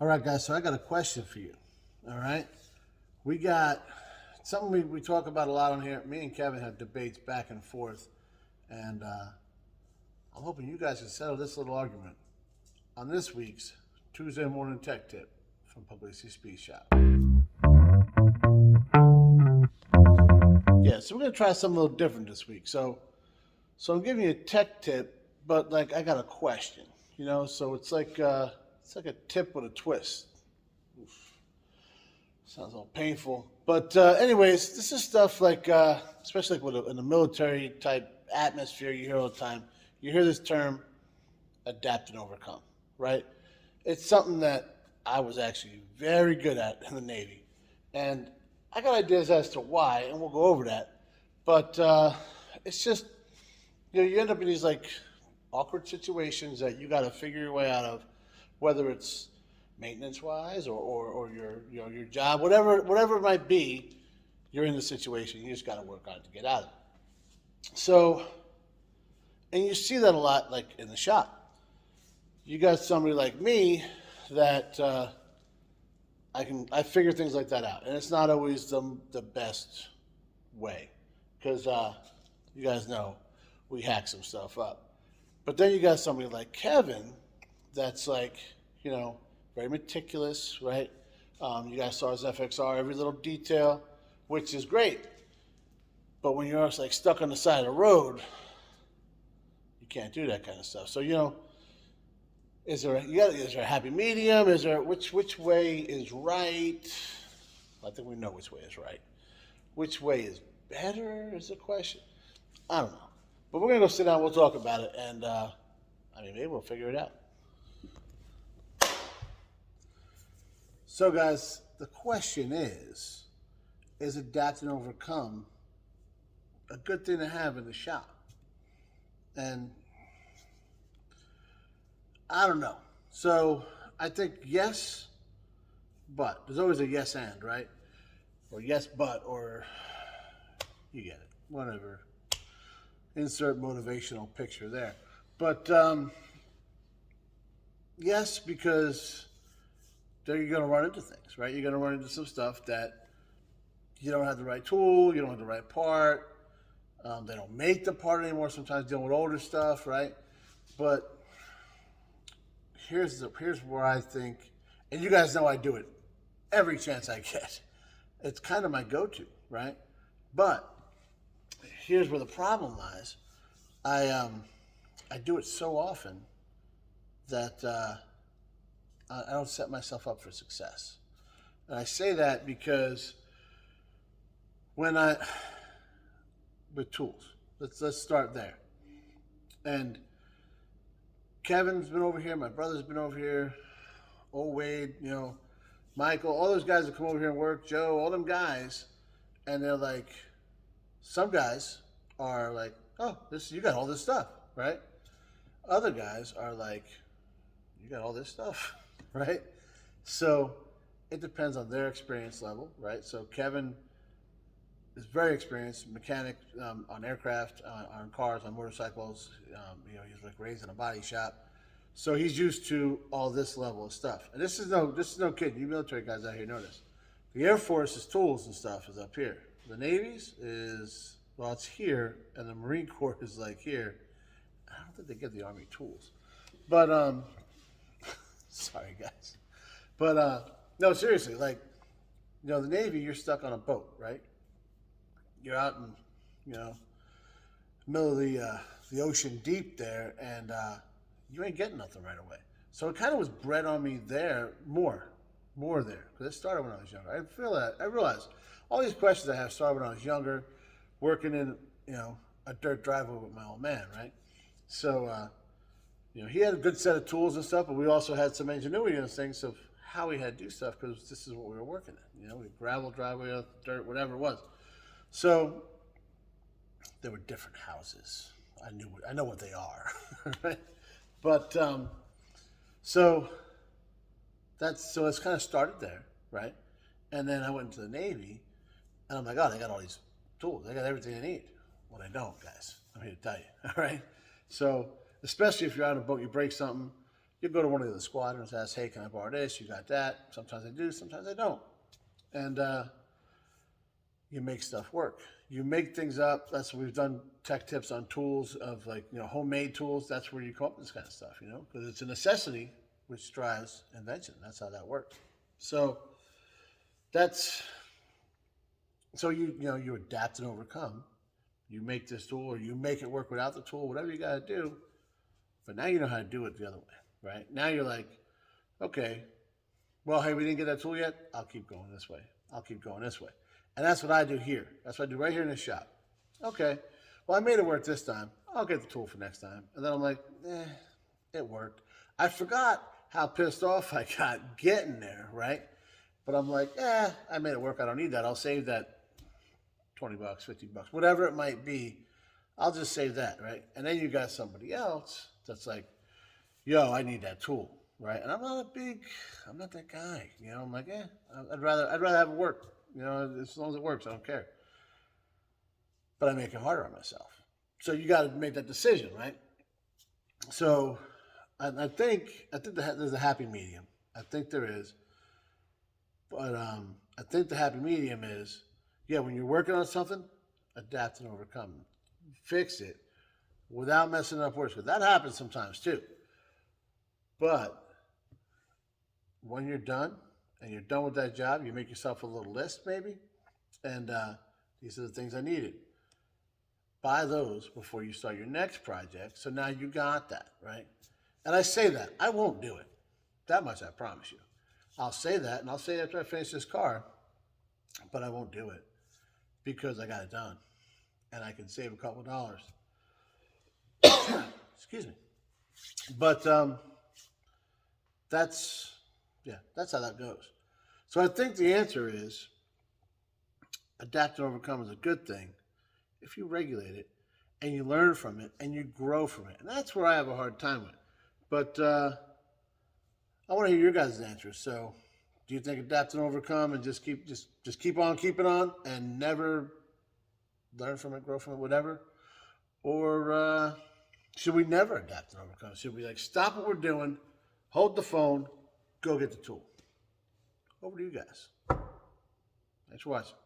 All right, guys, so I got a question for you. All right. We got something we talk about a lot on here. Me and Kevin have debates back and forth, and I'm hoping you guys can settle this little argument on this week's Tuesday Morning Tech Tip from Pugliese Speed Shop. Yeah, so we're gonna try something a little different this week. So I'm giving you a tech tip, but like I got a question. So it's like a tip with a twist. Oof. Sounds all painful. But anyways, this is stuff like, especially like in the military type atmosphere, you hear all the time. You hear this term, adapt and overcome, right? It's something that I was actually very good at in the Navy. And I got ideas as to why, and we'll go over that. But it's just, you end up in these like awkward situations that you got to figure your way out of, whether it's maintenance wise or your job, whatever it might be, you're in the situation. You just got to work on it to get out of it. So, and you see that a lot, like in the shop. You got somebody like me that I figure things like that out, and it's not always the best way, because you guys know we hack some stuff up. But then you got somebody like Kevin that's like, very meticulous, right? You guys saw his FXR, every little detail, which is great. But when you're like stuck on the side of the road, you can't do that kind of stuff. So, is there a happy medium? Is there which way is right? I think we know which way is right. Which way is better is the question. I don't know. But we're gonna go sit down, we'll talk about it, and maybe we'll figure it out. So guys, the question is adapt and overcome a good thing to have in the shop? And I don't know. So I think yes, but. There's always a yes and, right? Or yes, but, or you get it. Whatever. Insert motivational picture there. But yes, because there you're going to run into things, right? You're going to run into some stuff that you don't have the right tool, you don't have the right part. They don't make the part anymore. Sometimes dealing with older stuff, right? But here's where I think, and you guys know I do it every chance I get. It's kind of my go-to, right? But here's where the problem lies. I do it so often that I don't set myself up for success. And I say that because with tools, let's start there. And Kevin's been over here, my brother's been over here, old Wade, Michael, all those guys that come over here and work, Joe, all them guys, and they're like, some guys are like, oh, you got all this stuff, right? Other guys are like, you got all this stuff, right? So it depends on their experience level, right? So Kevin is very experienced mechanic on aircraft, on cars, on motorcycles. He's like raised in a body shop, so he's used to all this level of stuff. And this is no kidding. You military guys out here know this. The Air Force's tools and stuff is up here. The Navy's is, well, it's here, and the Marine Corps is like here. I don't think they get the Army tools, but sorry guys, but no, seriously, like, the Navy, you're stuck on a boat, right? You're out in, middle of the ocean deep there, and you ain't getting nothing right away. So it kind of was bred on me there more there, because it started when I was younger. I realized all these questions I have started when I was younger, working in, a dirt driveway with my old man, right? So, he had a good set of tools and stuff, but we also had some ingenuity in things of how we had to do stuff, because this is what we were working in. We gravel driveway, dirt, whatever it was. So there were different houses. I know what they are, right? But so it's kind of started there, right? And then I went into the Navy, and I'm like, oh, they got all these tools. They got everything they need. Well, they don't, guys. I'm here to tell you, all right? So especially if you're on a boat, you break something, you go to one of the other squadrons and ask, hey, can I borrow this? You got that? Sometimes I do, sometimes I don't. And you make stuff work. You make things up. That's what we've done tech tips on tools of like, homemade tools. That's where you come up with this kind of stuff, because it's a necessity which drives invention. That's how that works. So that's, so you adapt and overcome. You make this tool or you make it work without the tool, whatever you got to do. But now you know how to do it the other way, right? Now you're like, okay, well, hey, we didn't get that tool yet. I'll keep going this way. I'll keep going this way. And that's what I do here. That's what I do right here in this shop. Okay, well, I made it work this time. I'll get the tool for next time. And then I'm like, it worked. I forgot how pissed off I got getting there, right? But I'm like, I made it work. I don't need that. I'll save that $20, $50, whatever it might be. I'll just save that, right? And then you got somebody else that's like, yo, I need that tool, right? And I'm not that guy. I'm like, I'd rather have it work. As long as it works, I don't care. But I make it harder on myself. So you got to make that decision, right? So I think there's a happy medium. I think there is. But I think the happy medium is, when you're working on something, adapt and overcome. Fix it without messing up worse. Because that happens sometimes too. But when you're done, and you're done with that job, you make yourself a little list maybe, and these are the things I needed. Buy those before you start your next project, so now you got that, right? And I say that. I won't do it. That much I promise you. I'll say that, and I'll say it after I finish this car, but I won't do it because I got it done, and I can save a couple of dollars. Excuse me. But that's how that goes. So I think the answer is adapt and overcome is a good thing if you regulate it and you learn from it and you grow from it. And that's where I have a hard time with. But I want to hear your guys' answers. So do you think adapt and overcome and just keep on keeping on and never learn from it, grow from it, whatever? Or should we never adapt and overcome? Should we stop what we're doing, hold the phone, go get the tool? Over to you guys. Thanks for watching.